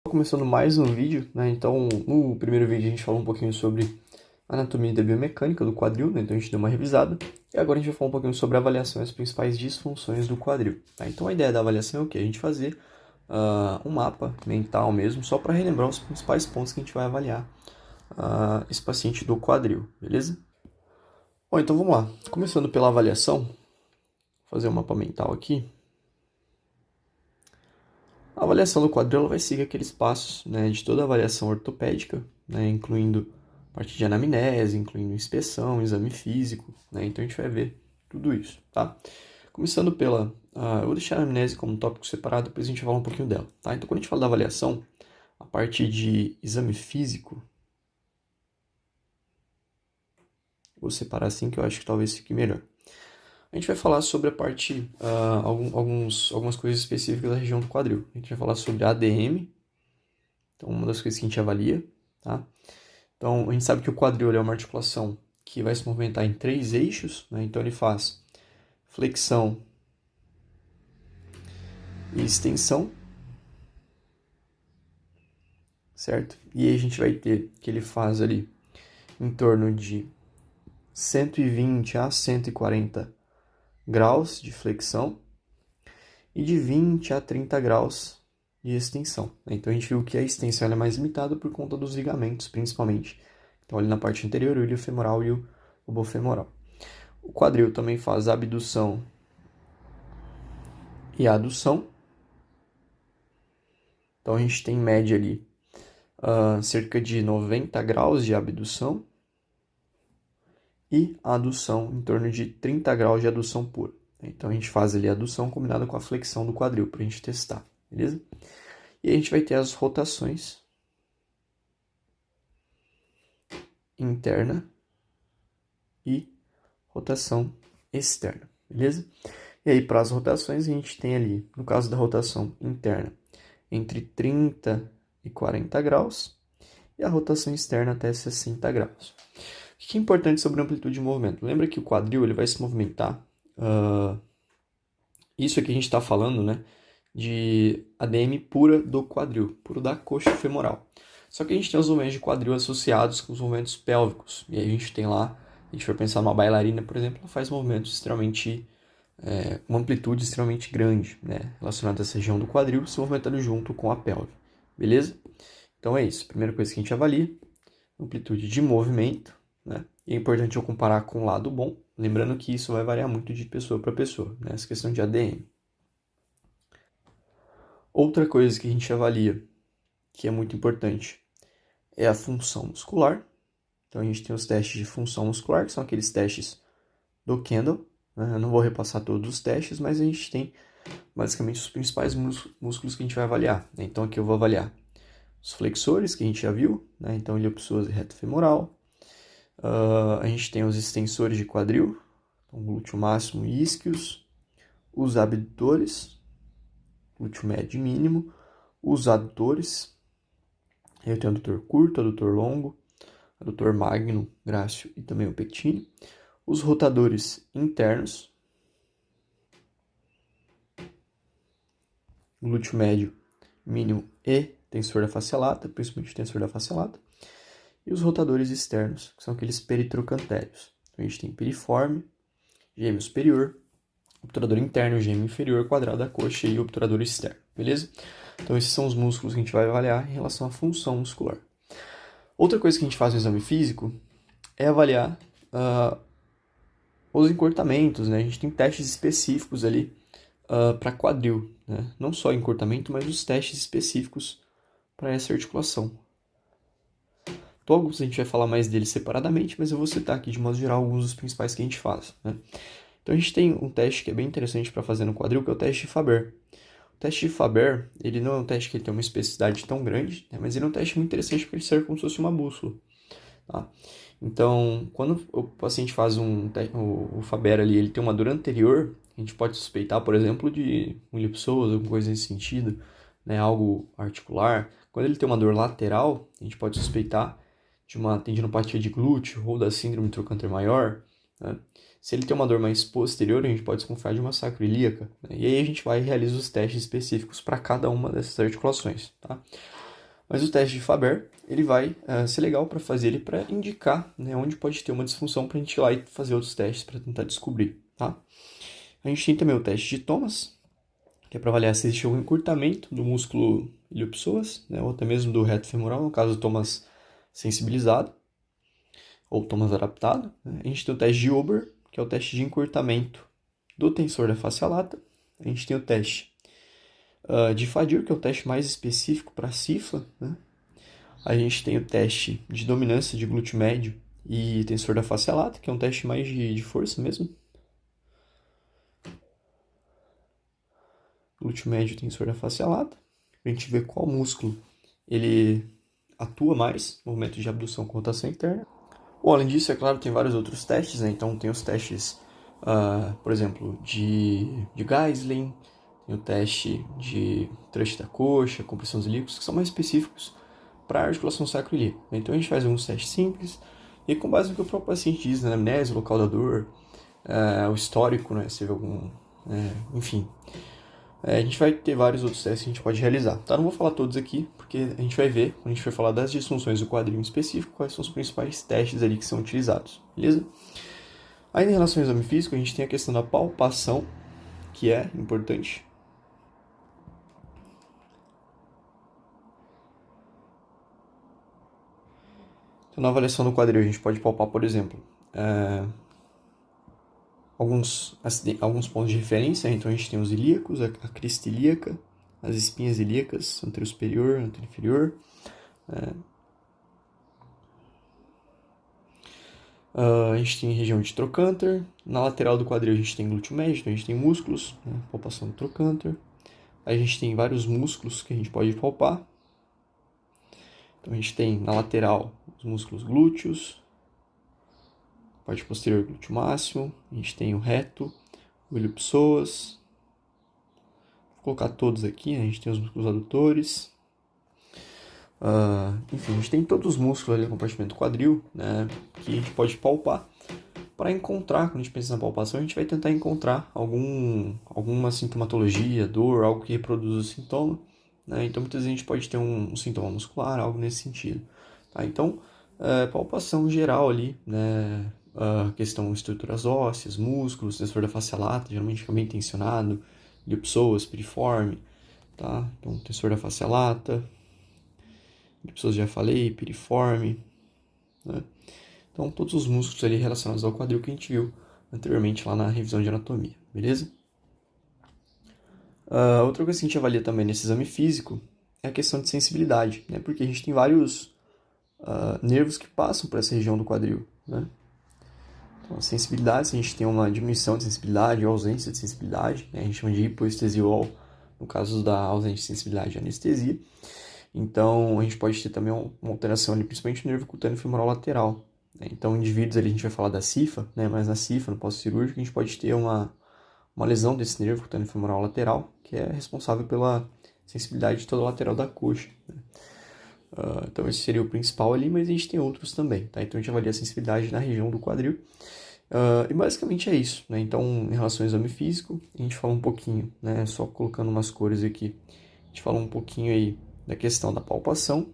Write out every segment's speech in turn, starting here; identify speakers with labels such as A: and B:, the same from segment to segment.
A: Começando mais um vídeo, né? Então, no primeiro vídeo a gente falou um pouquinho sobre a anatomia da biomecânica do quadril, né? Então a gente deu uma revisada. E agora a gente vai falar um pouquinho sobre a avaliação e as principais disfunções do quadril, tá? Então a ideia da avaliação é o quê? A gente fazer um mapa mental mesmo, só para relembrar os principais pontos que a gente vai avaliar esse paciente do quadril, beleza? Bom, então vamos lá. Começando pela avaliação, vou fazer um mapa mental aqui. A avaliação do quadril ela vai seguir aqueles passos, né, de toda a avaliação ortopédica, né, incluindo parte de anamnese, incluindo inspeção, exame físico, né, então a gente vai ver tudo isso, tá? Começando pela... eu vou deixar a anamnese como um tópico separado, depois a gente fala um pouquinho dela, tá? Então quando a gente fala da avaliação, a parte de exame físico, vou separar assim que eu acho que talvez fique melhor. A gente vai falar sobre a parte, algumas coisas específicas da região do quadril. A gente vai falar sobre ADM, então uma das coisas que a gente avalia, tá? Então a gente sabe que o quadril é uma articulação que vai se movimentar em 3 eixos, né? Então ele faz flexão e extensão, certo? E aí a gente vai ter que ele faz ali em torno de 120 a 140 graus de flexão e de 20 a 30 graus de extensão. Então a gente viu que a extensão é mais limitada por conta dos ligamentos, principalmente. Então ali na parte anterior, o iliofemoral e o ubofemoral. O quadril também faz abdução e adução. Então a gente tem em média ali cerca de 90 graus de abdução e adução em torno de 30 graus de adução pura. Então a gente faz ali a adução combinada com a flexão do quadril para a gente testar, beleza? E a gente vai ter as rotações interna e rotação externa, beleza? E aí para as rotações a gente tem ali, no caso da rotação interna, entre 30 e 40 graus e a rotação externa até 60 graus. O que é importante sobre a amplitude de movimento? Lembra que o quadril ele vai se movimentar, isso aqui a gente está falando, né, de ADM pura do quadril, puro da coxa femoral. Só que a gente tem os movimentos de quadril associados com os movimentos pélvicos. E aí a gente tem lá, a gente for pensar numa bailarina, por exemplo, ela faz movimentos extremamente, uma amplitude extremamente grande, né, relacionada a essa região do quadril, se movimentando junto com a pelve. Beleza? Então é isso. Primeira coisa que a gente avalia, amplitude de movimento, né? E é importante eu comparar com o lado bom, lembrando que isso vai variar muito de pessoa para pessoa, né? Essa questão de ADM. Outra coisa que a gente avalia, que é muito importante, é a função muscular. Então a gente tem os testes de função muscular, que são aqueles testes do Kendall, né? Eu não vou repassar todos os testes, mas a gente tem basicamente os principais músculos que a gente vai avaliar, né? Então aqui eu vou avaliar os flexores, que a gente já viu, né? Então iliopsoas e reto femoral. A gente tem os extensores de quadril, então glúteo máximo e isquios, os abdutores, glúteo médio e mínimo, os adutores, eu tenho adutor curto, adutor longo, adutor magno, grácil e também o pectíneo, os rotadores internos, glúteo médio, mínimo e tensor da face lata, principalmente o tensor da face lata, e os rotadores externos, que são aqueles peritrocantérios. Então, a gente tem piriforme, gêmeo superior, obturador interno, gêmeo inferior, quadrado da coxa e obturador externo, beleza? Então esses são os músculos que a gente vai avaliar em relação à função muscular. Outra coisa que a gente faz no exame físico é avaliar os encurtamentos, né? A gente tem testes específicos ali para quadril, né? Não só encurtamento, mas os testes específicos para essa articulação. Então, alguns a gente vai falar mais deles separadamente, mas eu vou citar aqui de modo geral alguns dos principais que a gente faz, né? Então a gente tem um teste que é bem interessante para fazer no quadril, que é o teste de Faber. O teste de Faber, ele não é um teste que ele tem uma especificidade tão grande, né? Mas ele é um teste muito interessante porque ele serve como se fosse uma bússola, tá? Então, quando o paciente faz o Faber ali, ele tem uma dor anterior, a gente pode suspeitar, por exemplo, de um iliopsoas, alguma coisa nesse sentido, né? Algo articular. Quando ele tem uma dor lateral, a gente pode suspeitar de uma tendinopatia de glúteo ou da síndrome trocânter maior, né? Se ele tem uma dor mais posterior, a gente pode desconfiar de uma sacroiliaca, né? E aí a gente vai e realiza os testes específicos para cada uma dessas articulações, tá? Mas o teste de Faber, ele vai ser legal para fazer ele para indicar, né, onde pode ter uma disfunção para a gente ir lá e fazer outros testes para tentar descobrir, tá? A gente tem também o teste de Thomas, que é para avaliar se existe algum encurtamento do músculo iliopsoas, né, ou até mesmo do reto femoral, no caso do Thomas sensibilizado, ou Thomas adaptado. Né? A gente tem o teste de Ober, que é o teste de encurtamento do tensor da face lata. A gente tem o teste de Fadir, que é o teste mais específico para a CIFA. Né? A gente tem o teste de dominância de glúteo médio e tensor da face lata, que é um teste mais de força mesmo. Glúteo médio e tensor da face lata. A gente vê qual músculo ele atua mais no movimento de abdução com rotação interna. Bom, além disso, é claro, tem vários outros testes, né? Então tem os testes, por exemplo, de Geislin, tem o teste de thrust da coxa, compressão dos ilíacos, que são mais específicos para a articulação sacroiliaca. Então a gente faz alguns testes simples, e com base no que o próprio paciente diz, né? Amnésia, local da dor, o histórico, né? Se teve algum... enfim... a gente vai ter vários outros testes que a gente pode realizar, tá? Não vou falar todos aqui, porque a gente vai ver, quando a gente for falar das disfunções do quadril em específico, quais são os principais testes ali que são utilizados, beleza? Ainda em relação ao exame físico, a gente tem a questão da palpação, que é importante. Então, na avaliação do quadril, a gente pode palpar, por exemplo, alguns pontos de referência. Então, a gente tem os ilíacos, a crista ilíaca, as espinhas ilíacas, anterior superior, anterior inferior. A gente tem região de trocânter. Na lateral do quadril a gente tem glúteo médio, então a gente tem músculos, né, palpação do trocânter. Aí a gente tem vários músculos que a gente pode palpar. Então a gente tem na lateral os músculos glúteos, parte posterior glúteo máximo, a gente tem o reto, o iliopsoas. Vou colocar todos aqui, né? A gente tem os músculos adutores. Enfim, a gente tem todos os músculos ali no compartimento quadril, né, que a gente pode palpar para encontrar. Quando a gente pensa na palpação, a gente vai tentar encontrar alguma sintomatologia, dor, algo que reproduz o sintoma. Né? Então, muitas vezes a gente pode ter um sintoma muscular, algo nesse sentido. Tá? Então, palpação geral ali, né? Questão de estruturas ósseas, músculos, tensor da face lata, geralmente fica bem tensionado, iliopsoas, piriforme, tá? Então, tensor da face lata, iliopsoas já falei, piriforme, né? Então, todos os músculos ali relacionados ao quadril que a gente viu anteriormente lá na revisão de anatomia, beleza? Outra coisa que a gente avalia também nesse exame físico é a questão de sensibilidade, né? Porque a gente tem vários nervos que passam por essa região do quadril, né? Então, a sensibilidade, se a gente tem uma diminuição de sensibilidade ou ausência de sensibilidade, né? A gente chama de hipoestesia ou, no caso da ausência de sensibilidade, anestesia. Então, a gente pode ter também uma alteração ali, principalmente no nervo cutâneo femoral lateral. Né? Então, indivíduos ali, a gente vai falar da CIFA, né? Mas na CIFA, no pós-cirúrgico, a gente pode ter uma lesão desse nervo cutâneo femoral lateral, que é responsável pela sensibilidade toda lateral da coxa. Né? Então, esse seria o principal ali, mas a gente tem outros também, tá? Então, a gente avalia a sensibilidade na região do quadril. E basicamente é isso, né? Então, em relação ao exame físico, a gente fala um pouquinho, né? Só colocando umas cores aqui. A gente fala um pouquinho aí da questão da palpação.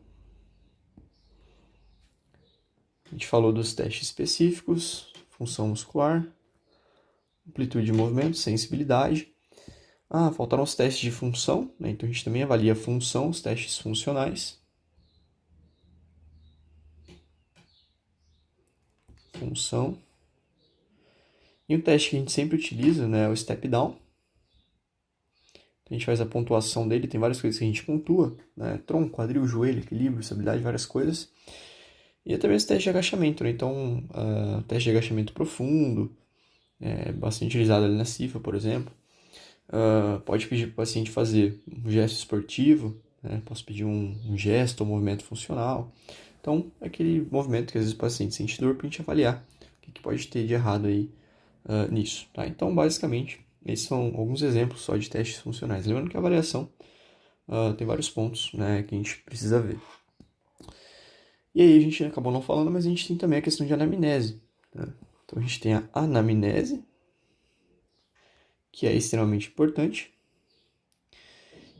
A: A gente falou dos testes específicos, função muscular, amplitude de movimento, sensibilidade. Faltaram os testes de função, né? Então a gente também avalia a função, os testes funcionais. Função. E o teste que a gente sempre utiliza, né, é o step down. A gente faz a pontuação dele, tem várias coisas que a gente pontua, né? Tronco, quadril, joelho, equilíbrio, estabilidade, várias coisas. E até mesmo teste de agachamento, né? Então, teste de agachamento profundo, é bastante utilizado ali na CIFA, por exemplo. Pode pedir para o paciente fazer um gesto esportivo, né? Posso pedir um gesto ou movimento funcional. Então, é aquele movimento que às vezes o paciente sente dor para a gente avaliar o que pode ter de errado aí nisso. Tá? Então, basicamente, esses são alguns exemplos só de testes funcionais. Lembrando que a avaliação tem vários pontos, né, que a gente precisa ver. E aí a gente acabou não falando, mas a gente tem também a questão de anamnese. Né? Então a gente tem a anamnese, que é extremamente importante.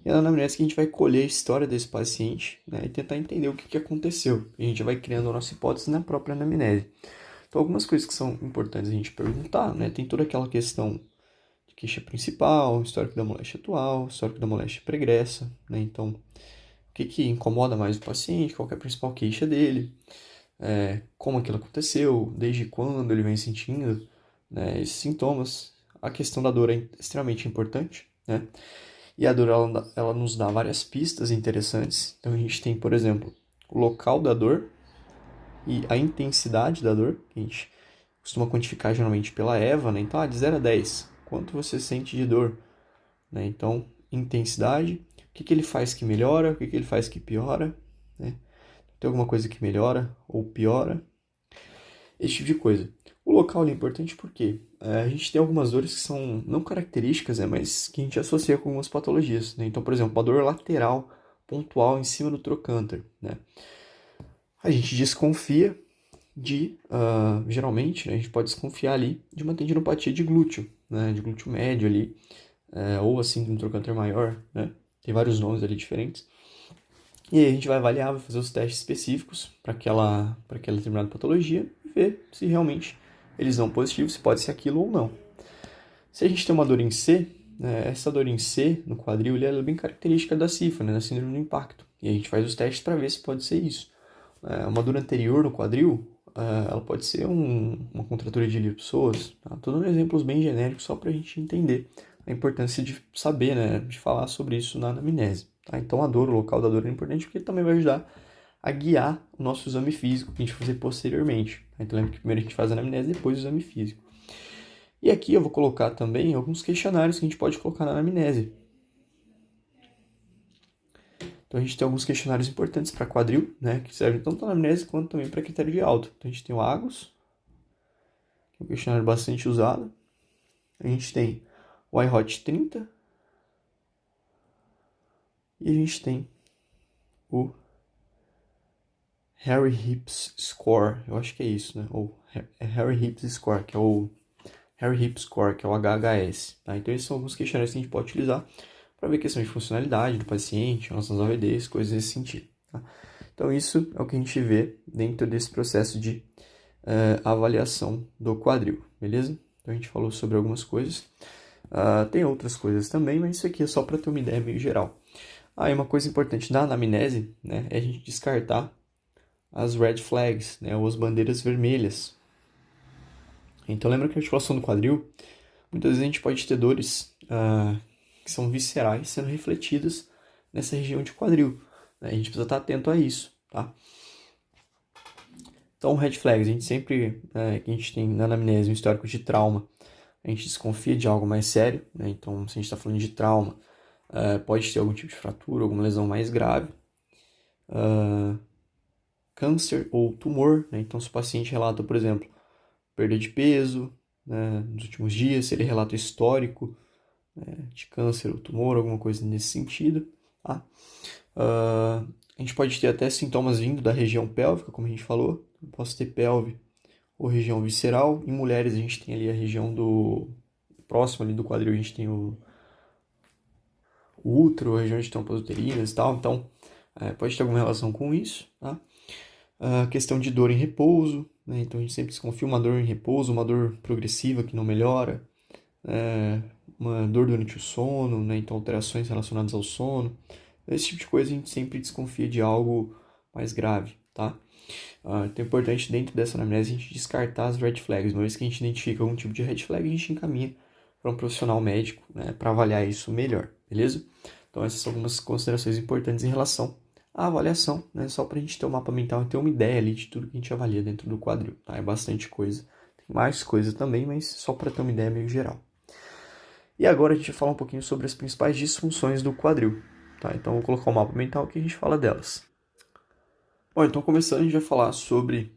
A: E é na anamnese que a gente vai colher a história desse paciente, né, e tentar entender o que aconteceu. A gente vai criando a nossa hipótese na própria anamnese. Então, algumas coisas que são importantes a gente perguntar, né? Tem toda aquela questão de queixa principal, histórico da moléstia atual, histórico da moléstia pregressa, né? Então, o que incomoda mais o paciente, qual que é a principal queixa dele, como aquilo aconteceu, desde quando ele vem sentindo, né, esses sintomas. A questão da dor é extremamente importante, né? E a dor, ela nos dá várias pistas interessantes. Então, a gente tem, por exemplo, o local da dor e a intensidade da dor, que a gente costuma quantificar geralmente pela EVA, né? Então, de 0 a 10, quanto você sente de dor, né? Então, intensidade, o que ele faz que melhora, o que ele faz que piora, né? Tem alguma coisa que melhora ou piora, esse tipo de coisa. O local é importante porque a gente tem algumas dores que são não características, mas que a gente associa com algumas patologias, né? Então, por exemplo, uma dor lateral pontual em cima do trocânter, né? A gente desconfia geralmente, né, a gente pode desconfiar ali de uma tendinopatia de glúteo, né, de glúteo médio ali, ou assim, de um trocânter maior, né? Tem vários nomes ali diferentes. E aí a gente vai avaliar, vai fazer os testes específicos para aquela determinada patologia e ver se realmente eles dão positivo, se pode ser aquilo ou não. Se a gente tem uma dor em C, né, essa dor em C, no quadril, ela é bem característica da CIFA, né, da síndrome do impacto. E a gente faz os testes para ver se pode ser isso. Uma dor anterior no quadril, ela pode ser uma contratura de ilha-psoas. Tá? Tô dando exemplos bem genéricos só para a gente entender a importância de saber, né, de falar sobre isso na anamnese. Tá? Então a dor, o local da dor é importante porque ele também vai ajudar a guiar o nosso exame físico que a gente vai fazer posteriormente. Tá? Então lembra que primeiro a gente faz a anamnese, depois o exame físico. E aqui eu vou colocar também alguns questionários que a gente pode colocar na anamnese. Então a gente tem alguns questionários importantes para quadril, né, que servem tanto para anamnese quanto também para critério de alta. Então a gente tem o AGOS, que é um questionário bastante usado. A gente tem o IHOT 30 e a gente tem o Harry Hips Score, eu acho que é isso, né? Ou Harry Hips Score, que é o Harry Hip Score, que é o HHS. Tá? Então esses são alguns questionários que a gente pode utilizar para ver questão de funcionalidade do paciente, nossas AVDs, coisas nesse sentido. Tá? Então isso é o que a gente vê dentro desse processo de avaliação do quadril, beleza? Então a gente falou sobre algumas coisas. Tem outras coisas também, mas isso aqui é só para ter uma ideia meio geral. E uma coisa importante da anamnese, né, é a gente descartar as red flags, né, ou as bandeiras vermelhas. Então lembra que a articulação do quadril, muitas vezes a gente pode ter dores que são viscerais sendo refletidas nessa região de quadril. Né? A gente precisa estar atento a isso, tá? Então, red flags, a gente sempre, que a gente tem na anamnese um histórico de trauma, a gente desconfia de algo mais sério, né? Então, se a gente está falando de trauma, pode ter algum tipo de fratura, alguma lesão mais grave. Câncer ou tumor, né? Então, se o paciente relata, por exemplo, perda de peso, né, nos últimos dias, se ele relata histórico de câncer ou tumor, alguma coisa nesse sentido, tá? A gente pode ter até sintomas vindo da região pélvica, como a gente falou. Eu posso ter pelve ou região visceral. Em mulheres a gente tem ali a região do próximo ali do quadril, a gente tem o útero, a região de trompas uterinas e tal. Então, pode ter alguma relação com isso, tá? A questão de dor em repouso, né? Então a gente sempre desconfia uma dor em repouso, uma dor progressiva que não melhora, uma dor durante o sono, né? Então alterações relacionadas ao sono. Esse tipo de coisa a gente sempre desconfia de algo mais grave, tá? Então é importante dentro dessa anamnese a gente descartar as red flags. Uma vez que a gente identifica algum tipo de red flag, a gente encaminha para um profissional médico, né, para avaliar isso melhor, beleza? Então essas são algumas considerações importantes em relação à avaliação, né? Só para a gente ter um mapa mental e ter uma ideia ali de tudo que a gente avalia dentro do quadril, tá? É bastante coisa. Tem mais coisa também, mas só para ter uma ideia meio geral. E agora a gente vai falar um pouquinho sobre as principais disfunções do quadril, tá? Então vou colocar o mapa mental que a gente fala delas. Bom, então começando a gente vai falar sobre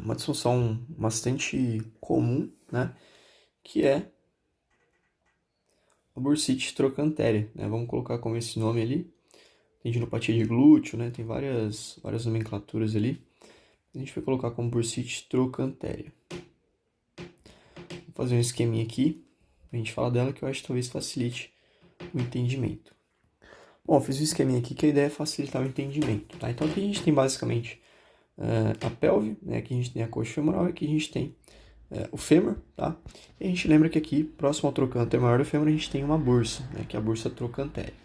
A: uma disfunção bastante comum, né? Que é a bursite trochantéria, né? Vamos colocar como esse nome ali. Tem tendinopatia de glúteo, né? Tem várias nomenclaturas ali. A gente vai colocar como bursite trochantéria. Vou fazer um esqueminha aqui pra gente falar dela que eu acho que talvez facilite o entendimento. Bom, eu fiz um esqueminha aqui que a ideia é facilitar o entendimento, tá? Então aqui a gente tem basicamente a pelve, né? Aqui a gente tem a coxa femoral e aqui a gente tem o fêmur, tá? E a gente lembra que aqui, próximo ao trocânter maior do fêmur, a gente tem uma bursa, né? Que é a bursa trocantérica.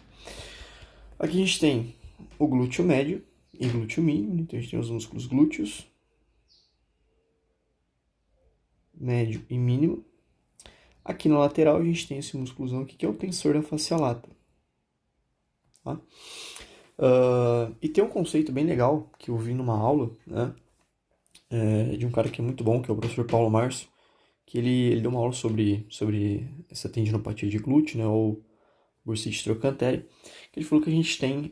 A: Aqui a gente tem o glúteo médio e glúteo mínimo, então a gente tem os músculos glúteos, médio e mínimo. Aqui na lateral a gente tem esse músculozão aqui que é o tensor da face lata. Tá? E tem um conceito bem legal que eu vi numa aula, né, de um cara que é muito bom, que é o professor Paulo Márcio, que ele deu uma aula sobre essa tendinopatia de glúteo, né, ou bursite trochanteric, que ele falou que a gente tem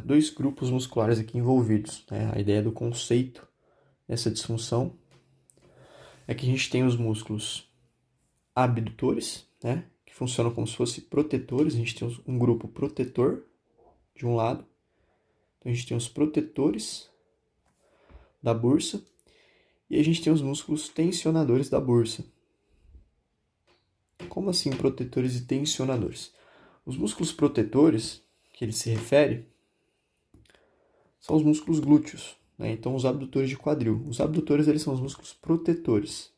A: dois grupos musculares aqui envolvidos. Né? A ideia do conceito dessa disfunção é que a gente tem os músculos abdutores, né, que funcionam como se fossem protetores. A gente tem um grupo protetor de um lado, então a gente tem os protetores da bursa e a gente tem os músculos tensionadores da bursa. Como assim protetores e tensionadores? Os músculos protetores que ele se refere são os músculos glúteos, né? Então os abdutores de quadril. Os abdutores eles são os músculos protetores,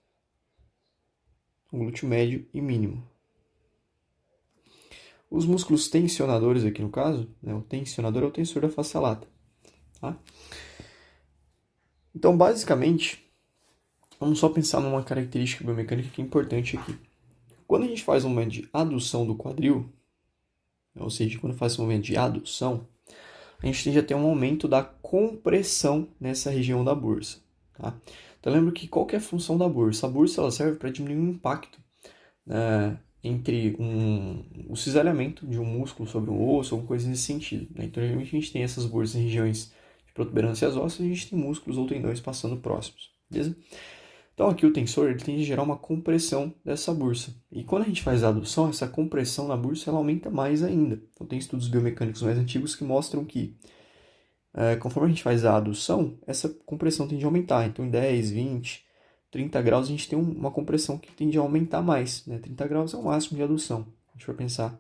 A: o glúteo médio e mínimo. Os músculos tensionadores aqui no caso, né? O tensionador é o tensor da face lata. Tá? Então basicamente, vamos só pensar numa característica biomecânica que é importante aqui. Quando a gente faz um movimento de adução do quadril, ou seja, quando faz um movimento de adução, a gente tende a ter um aumento da compressão nessa região da bursa. Tá? Então lembra que qual que é a função da bursa? A bursa ela serve para diminuir o impacto entre o cisalhamento de um músculo sobre um osso, alguma coisa nesse sentido. Né? Então geralmente a gente tem essas bursas em regiões de protuberâncias ósseas e a gente tem músculos ou tendões passando próximos. Beleza? Então aqui o tensor ele tende a gerar uma compressão dessa bursa. E quando a gente faz a adução, essa compressão na bursa ela aumenta mais ainda. Então tem estudos biomecânicos mais antigos que mostram que conforme a gente faz a adução, essa compressão tende a aumentar. Então em 10, 20, 30 graus a gente tem uma compressão que tende a aumentar mais. Né? 30 graus é o máximo de adução, se a gente for pensar.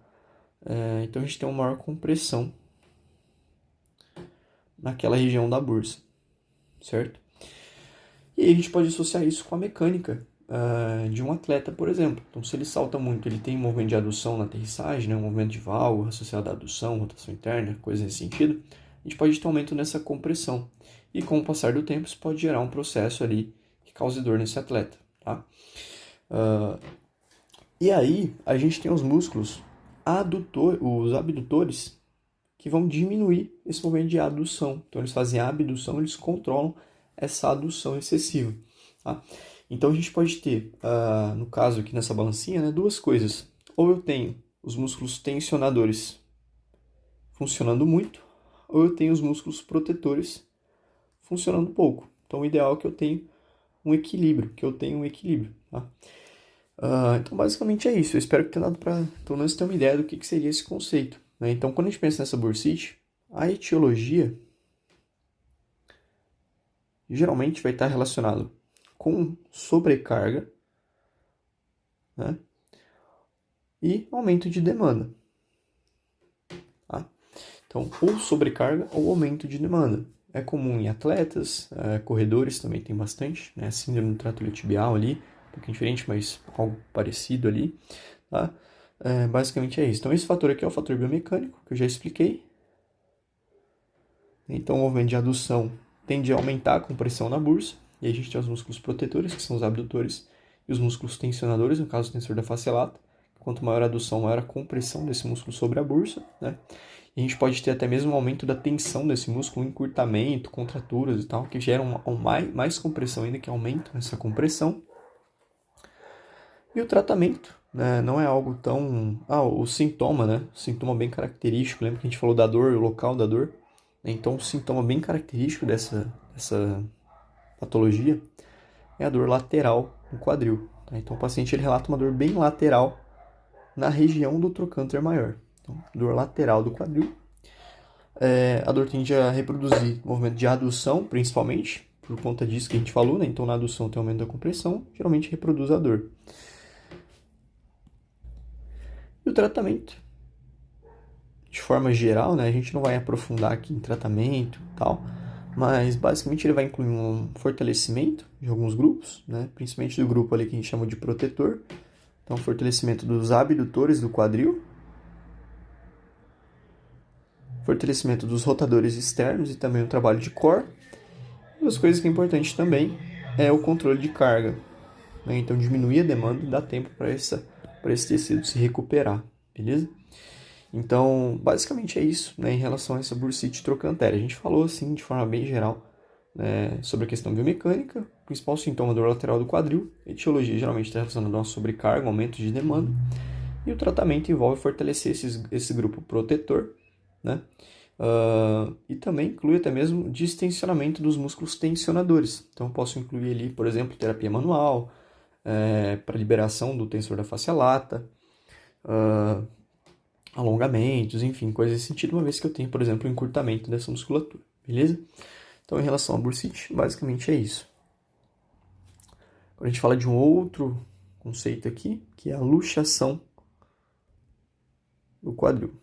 A: Então a gente tem uma maior compressão naquela região da bursa, certo? E aí a gente pode associar isso com a mecânica de um atleta, por exemplo. Então, se ele salta muito, ele tem um movimento de adução na aterrissagem, né? Um movimento de válvula associado à adução, rotação interna, coisa nesse sentido, a gente pode ter um aumento nessa compressão. E com o passar do tempo, isso pode gerar um processo ali que cause dor nesse atleta. Tá? E aí, a gente tem os músculos os abdutores, que vão diminuir esse movimento de adução. Então, eles fazem a abdução, eles controlam essa adução excessiva. Tá? Então, a gente pode ter, no caso aqui nessa balancinha, né, duas coisas. Ou eu tenho os músculos tensionadores funcionando muito, ou eu tenho os músculos protetores funcionando pouco. Então, o ideal é que eu tenha um equilíbrio, Tá? Então, basicamente é isso. Eu espero que tenha dado para, pelo menos, ter uma ideia do que seria esse conceito. Né? Então, quando a gente pensa nessa bursite, a etiologia geralmente vai estar relacionado com sobrecarga, né? E aumento de demanda. Tá? Então, ou sobrecarga ou aumento de demanda. É comum em atletas, corredores também tem bastante, né? Síndrome do trato iliotibial ali, um pouquinho diferente, mas algo parecido ali. Tá? Basicamente é isso. Então, esse fator aqui é o fator biomecânico, que eu já expliquei. Então, o movimento de adução tende a aumentar a compressão na bursa. E aí a gente tem os músculos protetores, que são os abdutores, e os músculos tensionadores, no caso o tensor da face lata. Quanto maior a adução, maior a compressão desse músculo sobre a bursa. Né? E a gente pode ter até mesmo um aumento da tensão desse músculo, um encurtamento, contraturas e tal, que geram mais compressão ainda, que aumenta essa compressão. E o tratamento, né, não é algo tão... o sintoma, né? O sintoma bem característico. Lembra que a gente falou da dor, o local da dor? Então, o sintoma bem característico dessa patologia é a dor lateral no quadril. Tá? Então, o paciente ele relata uma dor bem lateral na região do trocânter maior. Então, dor lateral do quadril. A dor tende a reproduzir o movimento de adução, principalmente, por conta disso que a gente falou, né? Então, na adução tem aumento da compressão, geralmente reproduz a dor. E o tratamento de forma geral, né, a gente não vai aprofundar aqui em tratamento e tal, mas basicamente ele vai incluir um fortalecimento de alguns grupos, né, principalmente do grupo ali que a gente chama de protetor. Então, fortalecimento dos abdutores do quadril, fortalecimento dos rotadores externos e também o trabalho de core. E as coisas que é importante também é o controle de carga, né? Então, diminuir a demanda e dar tempo para esse tecido se recuperar, beleza? Então, basicamente é isso, né, em relação a essa bursite trochantéria. A gente falou, assim, de forma bem geral, né, sobre a questão biomecânica, o principal sintoma dor lateral do quadril, etiologia geralmente está relacionada a uma sobrecarga, aumento de demanda, e o tratamento envolve fortalecer esse grupo protetor, né, e também inclui até mesmo distensionamento dos músculos tensionadores. Então, eu posso incluir ali, por exemplo, terapia manual, para liberação do tensor da face lata, alongamentos, enfim, coisas nesse sentido, uma vez que eu tenho, por exemplo, um encurtamento dessa musculatura, beleza? Então, em relação à bursite, basicamente é isso. Agora a gente fala de um outro conceito aqui, que é a luxação do quadril.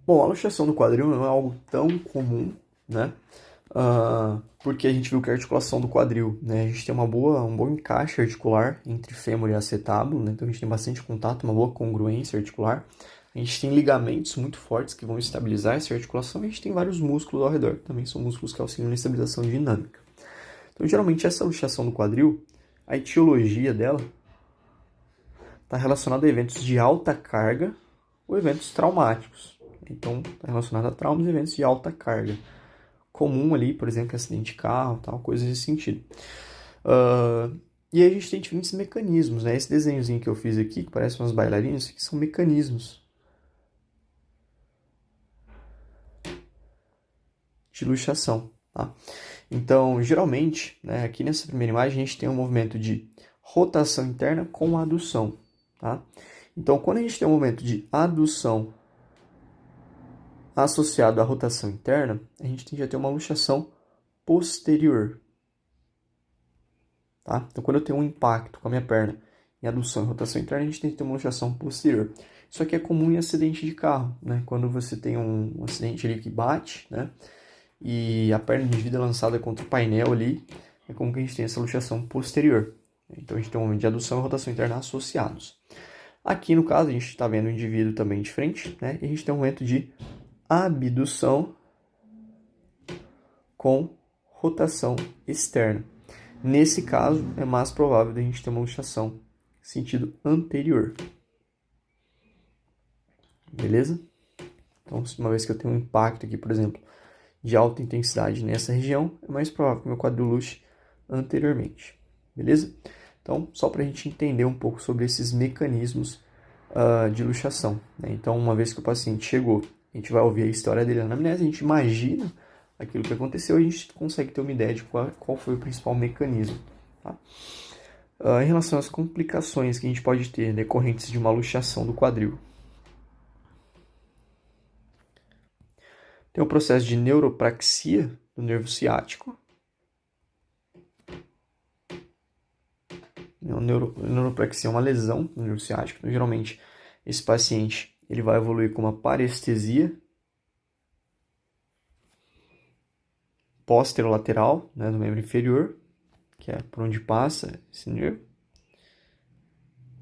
A: Bom, a luxação do quadril não é algo tão comum, né? Porque a gente viu que a articulação do quadril, né? A gente tem um bom encaixe articular entre fêmur e acetábulo, né? Então a gente tem bastante contato, uma boa congruência articular. A gente tem ligamentos muito fortes que vão estabilizar essa articulação e a gente tem vários músculos ao redor, que também são músculos que auxiliam na estabilização dinâmica. Então, geralmente, essa luxação do quadril, a etiologia dela está relacionada a eventos de alta carga ou eventos traumáticos. Então, está relacionado a traumas e eventos de alta carga. Comum ali, por exemplo, acidente de carro, tal, coisas nesse sentido. E aí a gente tem diferentes mecanismos, né? Esse desenhozinho que eu fiz aqui, que parece umas bailarinas, que são mecanismos de luxação, tá? Então, geralmente, né, aqui nessa primeira imagem, a gente tem um movimento de rotação interna com adução, tá? Então, quando a gente tem um movimento de adução associado à rotação interna, a gente tende a ter uma luxação posterior, tá? Então, quando eu tenho um impacto com a minha perna em adução e rotação interna, a gente tem que ter uma luxação posterior. Isso aqui é comum em acidente de carro, né? Quando você tem um acidente ali que bate, né? E a perna do indivíduo é lançada contra o painel ali, é como que a gente tem essa luxação posterior. Então, a gente tem um momento de adução e rotação interna associados. Aqui, no caso, a gente está vendo o indivíduo também de frente, né? E a gente tem um momento de abdução com rotação externa. Nesse caso, é mais provável de a gente ter uma luxação sentido anterior. Beleza? Então, uma vez que eu tenho um impacto aqui, por exemplo, de alta intensidade nessa região, é mais provável que o meu quadril luxe anteriormente. Beleza? Então, só para a gente entender um pouco sobre esses mecanismos de luxação, né? Então, uma vez que o paciente chegou, a gente vai ouvir a história dele na anamnese, a gente imagina aquilo que aconteceu e a gente consegue ter uma ideia de qual foi o principal mecanismo. Tá? Em relação às complicações que a gente pode ter decorrentes de uma luxação do quadril, tem o processo de neuropraxia do nervo ciático. Neuropraxia é uma lesão do nervo ciático. Então, geralmente, esse paciente ele vai evoluir com uma parestesia posterolateral, né, do membro inferior, que é por onde passa esse nervo.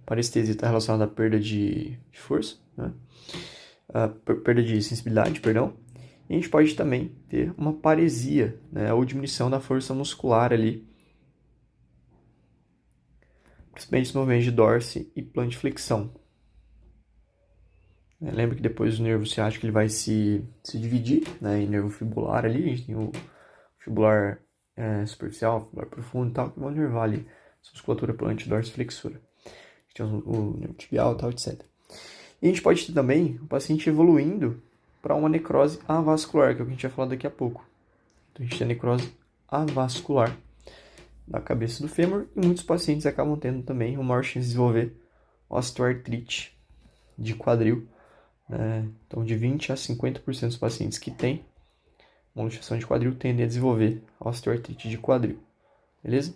A: Parestesia está relacionada à perda de força, né? Perda de sensibilidade, perdão. E a gente pode também ter uma paresia, né, ou diminuição da força muscular ali, principalmente nos movimentos de dorse e plantiflexão. Lembra que depois o nervo ciático ele vai se dividir, né, em nervo fibular ali, a gente tem o fibular superficial, fibular profundo e tal, que vão nervar ali essa musculatura plantar-dorsiflexora. A gente tem o nervo tibial e tal, etc. E a gente pode ter também o paciente evoluindo para uma necrose avascular, que é o que a gente vai falar daqui a pouco. Então a gente tem a necrose avascular da cabeça do fêmur e muitos pacientes acabam tendo também uma maior chance de desenvolver osteoartrite de quadril. Então, de 20 a 50% dos pacientes que têm uma luxação de quadril tendem a desenvolver osteoartrite de quadril. beleza?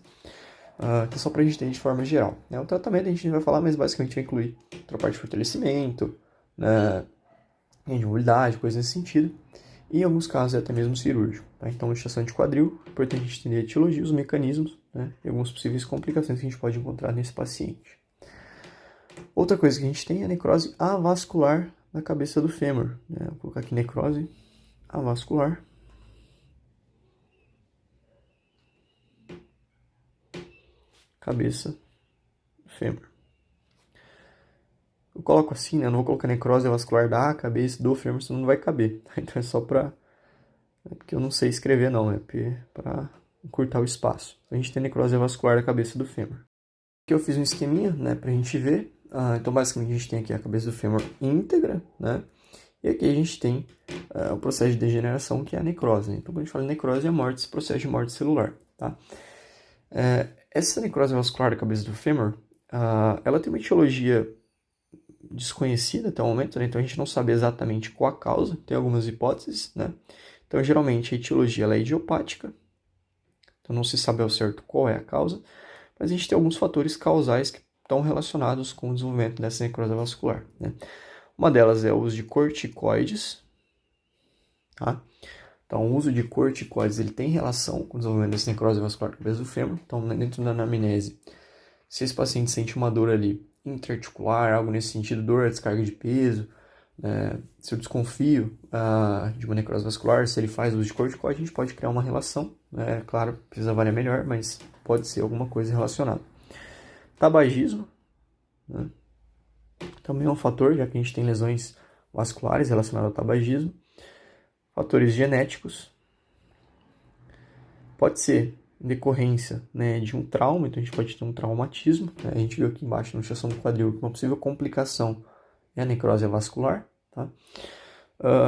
A: Que é só pra gente ter de forma geral. O tratamento a gente não vai falar, mas basicamente vai incluir outra parte de fortalecimento, né, de mobilidade, coisas nesse sentido. E em alguns casos é até mesmo cirúrgico. Tá? Então, luxação de quadril, é importante a gente entender a etiologia, os mecanismos, né, e algumas possíveis complicações que a gente pode encontrar nesse paciente. Outra coisa que a gente tem é a necrose avascular na cabeça do fêmur. Né? Vou colocar aqui necrose avascular. Cabeça do fêmur. Eu coloco assim, né? Eu não vou colocar necrose vascular da cabeça do fêmur, senão não vai caber. Então é só pra... É porque eu não sei escrever não, é pra encurtar o espaço. A gente tem necrose vascular da cabeça do fêmur. Aqui eu fiz um esqueminha, né, pra gente ver. Então basicamente a gente tem aqui a cabeça do fêmur íntegra, né? E aqui a gente tem o processo de degeneração, que é a necrose. Né? Então quando a gente fala necrose, é a morte, esse processo de morte celular, tá? Essa necrose vascular da cabeça do fêmur, ela tem uma etiologia desconhecida até o momento, né? Então a gente não sabe exatamente qual a causa, tem algumas hipóteses, né? Então geralmente a etiologia ela é idiopática, então não se sabe ao certo qual é a causa, mas a gente tem alguns fatores causais que estão relacionados com o desenvolvimento dessa necrose vascular, né? Uma delas é o uso de corticoides, tá? Então o uso de corticoides ele tem relação com o desenvolvimento dessa necrose vascular da cabeça do fêmur, então dentro da anamnese, se esse paciente sente uma dor ali intra-articular, algo nesse sentido, dor, descarga de peso, se eu desconfio de uma necrose vascular, se ele faz uso de corticoide, a gente pode criar uma relação, né? Claro, precisa avaliar melhor, mas pode ser alguma coisa relacionada. Tabagismo, né? Também é um fator, já que a gente tem lesões vasculares relacionadas ao tabagismo. Fatores genéticos, pode ser em decorrência, né, de um trauma, então a gente pode ter um traumatismo, né? A gente viu aqui embaixo na luxação do quadril que uma possível complicação é a necrose vascular, tá?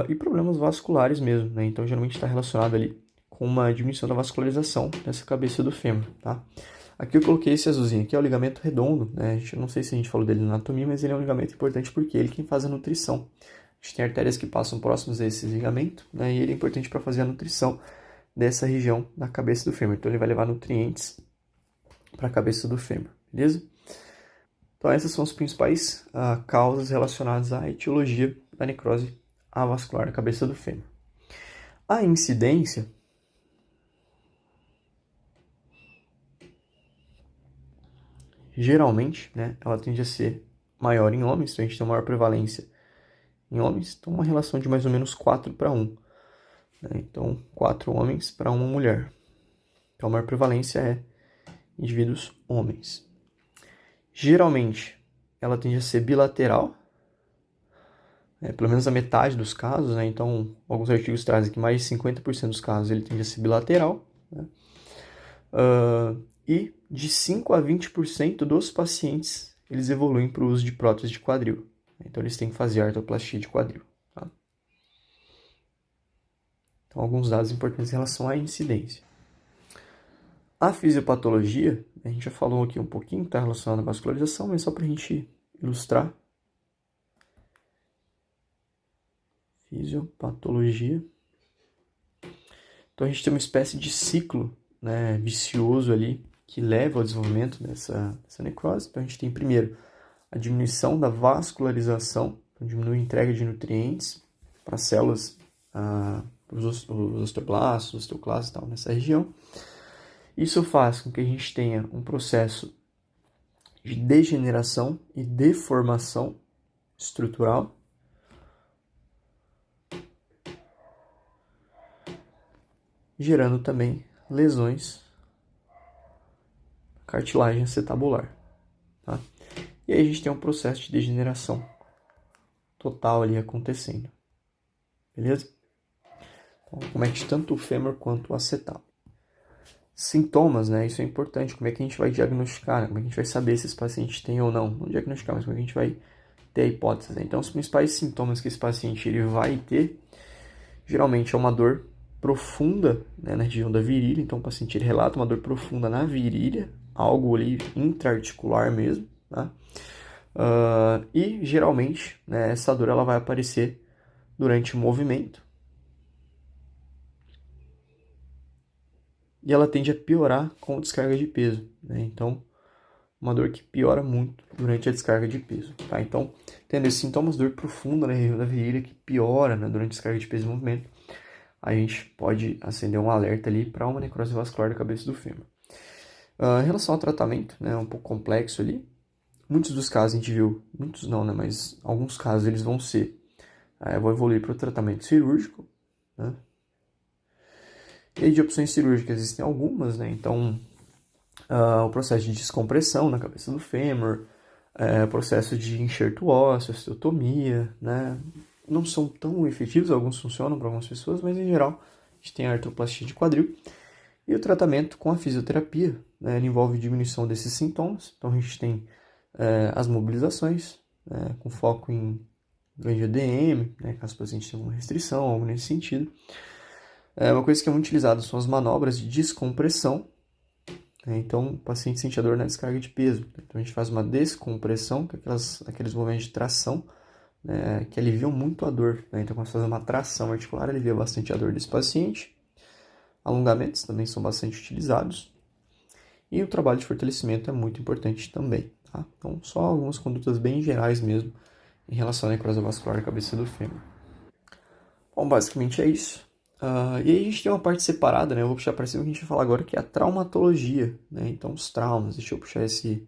A: E problemas vasculares mesmo, né? Então geralmente está relacionado ali com uma diminuição da vascularização dessa cabeça do fêmur, tá? Aqui eu coloquei esse azulzinho aqui, é o ligamento redondo, né? Eu não sei se a gente falou dele na anatomia, mas ele é um ligamento importante porque ele é quem faz a nutrição. A gente tem artérias que passam próximos a esse ligamento, né? E ele é importante para fazer a nutrição dessa região da cabeça do fêmur. Então ele vai levar nutrientes para a cabeça do fêmur, beleza? Então essas são as principais causas relacionadas à etiologia da necrose avascular da cabeça do fêmur. A incidência geralmente, né, ela tende a ser maior em homens, então a gente tem uma maior prevalência em homens, então uma relação de mais ou menos 4:1. Né? Então 4 homens para uma mulher. Então a maior prevalência é indivíduos homens. Geralmente, ela tende a ser bilateral, pelo menos a metade dos casos, né? Então, alguns artigos trazem que mais de 50% dos casos ele tende a ser bilateral, né? E de 5 a 20% dos pacientes, eles evoluem para o uso de prótese de quadril. Então, eles têm que fazer artroplastia de quadril. Tá? Então, alguns dados importantes em relação à incidência. A fisiopatologia, a gente já falou aqui um pouquinho, está relacionado à vascularização, mas só para a gente ilustrar. Fisiopatologia. Então a gente tem uma espécie de ciclo, né, vicioso ali que leva ao desenvolvimento dessa necrose. Então a gente tem primeiro a diminuição da vascularização, então diminui a entrega de nutrientes para as células, os osteoblastos, os osteoclastos e tal, nessa região. Isso faz com que a gente tenha um processo de degeneração e deformação estrutural, gerando também lesões na cartilagem acetabular. Tá? E aí a gente tem um processo de degeneração total ali acontecendo. Beleza? Então, comete tanto o fêmur quanto o acetábulo. Sintomas, né? Isso é importante. Como é que a gente vai diagnosticar? Né? Como é que a gente vai saber se esse paciente tem ou não? Não diagnosticar, mas como é que a gente vai ter a hipótese. Né? Então, os principais sintomas que esse paciente ele vai ter, geralmente é uma dor profunda, né, na região da virilha. Então, o paciente ele relata uma dor profunda na virilha, algo ali intra-articular mesmo, tá? E geralmente, né, essa dor ela vai aparecer durante o movimento e ela tende a piorar com descarga de peso, né? Então, uma dor que piora muito durante a descarga de peso, tá? Então, tendo esses sintomas, dor profunda na região da virilha que piora, né, durante a descarga de peso e movimento, a gente pode acender um alerta ali para uma necrose vascular da cabeça do fêmur. Em relação ao tratamento, né, é um pouco complexo ali. Muitos dos casos a gente viu, muitos não, né, mas alguns casos eles vão evoluir para o tratamento cirúrgico, né? E de opções cirúrgicas existem algumas, né? Então, o processo de descompressão na cabeça do fêmur, processo de enxerto ósseo, osteotomia, né? Não são tão efetivos, alguns funcionam para algumas pessoas, mas em geral a gente tem a artroplastia de quadril. E o tratamento com a fisioterapia, né? Ele envolve diminuição desses sintomas. Então a gente tem as mobilizações, com foco em ganho de ADM, né? Caso o paciente tenha uma restrição, algo nesse sentido. Uma coisa que é muito utilizada são as manobras de descompressão. Então, o paciente sente a dor na descarga de peso. Então, a gente faz uma descompressão, que é aqueles movimentos de tração, né, que aliviam muito a dor, né? Então, quando você faz uma tração articular, alivia bastante a dor desse paciente. Alongamentos também são bastante utilizados. E o trabalho de fortalecimento é muito importante também, tá? Então, só algumas condutas bem gerais mesmo em relação à necrose vascular da cabeça do fêmur. Bom, basicamente é isso. E aí a gente tem uma parte separada, né? Eu vou puxar para cima que a gente vai falar agora, que é a traumatologia, né? Então, os traumas. Deixa eu puxar esse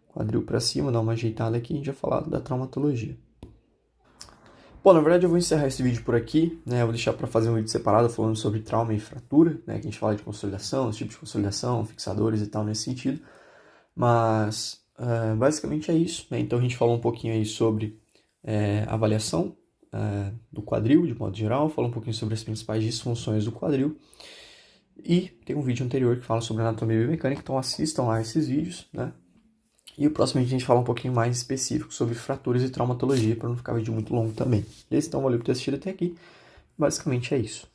A: quadril para cima, dar uma ajeitada aqui e a gente vai falar da traumatologia. Bom, na verdade eu vou encerrar esse vídeo por aqui, né? Eu vou deixar para fazer um vídeo separado falando sobre trauma e fratura, né? Que a gente fala de consolidação, os tipos de consolidação, fixadores e tal nesse sentido. Mas, basicamente é isso, né? Então a gente falou um pouquinho aí sobre avaliação do quadril, de modo geral, falou um pouquinho sobre as principais disfunções do quadril. E tem um vídeo anterior que fala sobre anatomia biomecânica, então assistam lá esses vídeos, né? E o próximo vídeo a gente fala um pouquinho mais específico sobre fraturas e traumatologia, para não ficar um vídeo muito longo também. Beleza? Então valeu por ter assistido até aqui. Basicamente é isso.